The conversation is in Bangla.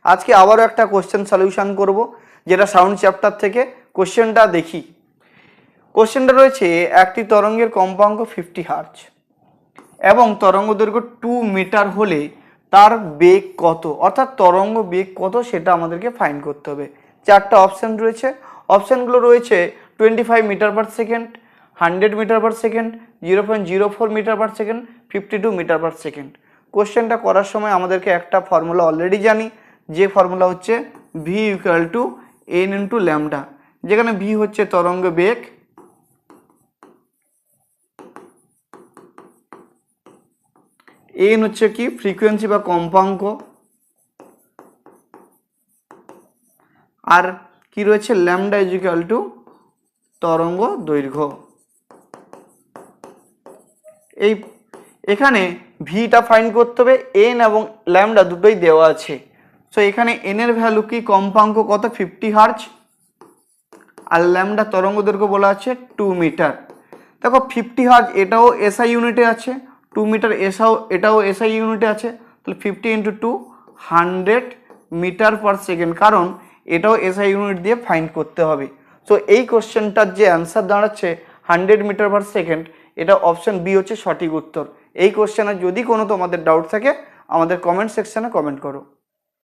আজকে আবারও একটা কোশ্চেন সলিউশন করব, যেটা সাউন্ড চ্যাপ্টার থেকে। কোশ্চেনটা দেখি। কোশ্চেনটা রয়েছে, একটি তরঙ্গের কম্পাঙ্ক 50 হার্জ এবং তরঙ্গ দৈর্ঘ্য 2 মিটার হলে তার বেগ কত, অর্থাৎ তরঙ্গ বেগ কত সেটা আমাদেরকে ফাইন্ড করতে হবে। চারটা অপশান রয়েছে। অপশানগুলো রয়েছে 25 metre per second, 100 metre per second, 0.04 metre per second, 52 metre per second. কোশ্চেনটা করার সময় আমাদেরকে একটা ফর্মুলা অলরেডি জানি, যে ফর্মুলা হচ্ছে V equal to N into lambda, যেখানে ভি হচ্ছে তরঙ্গ বেগ, এন হচ্ছে কি ফ্রিকোয়েন্সি বা কম্পাঙ্ক, আর কি রয়েছে ল্যামডা ইজ ইকুয়াল টু তরঙ্গ দৈর্ঘ্য। এই এখানে ভিটা ফাইন্ড করতে হবে, এন এবং ল্যামডা দুটোই দেওয়া আছে। সো এখানে এন এর ভ্যালু কি, কম্পাঙ্ক কত 50 হার্জ, আর ল্যামডা তরঙ্গ দৈর্ঘ্য বলা আছে 2 মিটার। দেখো 50 হার্জ এটাও এসআই ইউনিটে আছে, 2 মিটার এটাও এসআই ইউনিটে আছে, তাহলে 50 ইন্টু 2 100 মিটার পার সেকেন্ড, কারণ এটাও এসআই ইউনিট দিয়ে ফাইন্ড করতে হবে। সো এই কোশ্চেনটার যে অ্যান্সার দাঁড়াচ্ছে 100 মিটার পার সেকেন্ড, এটা অপশন বি হচ্ছে সঠিক উত্তর। এই কোশ্চেনে যদি কোনো তোমাদের ডাউট থাকে আমাদের কমেন্ট সেকশনে কমেন্ট করো।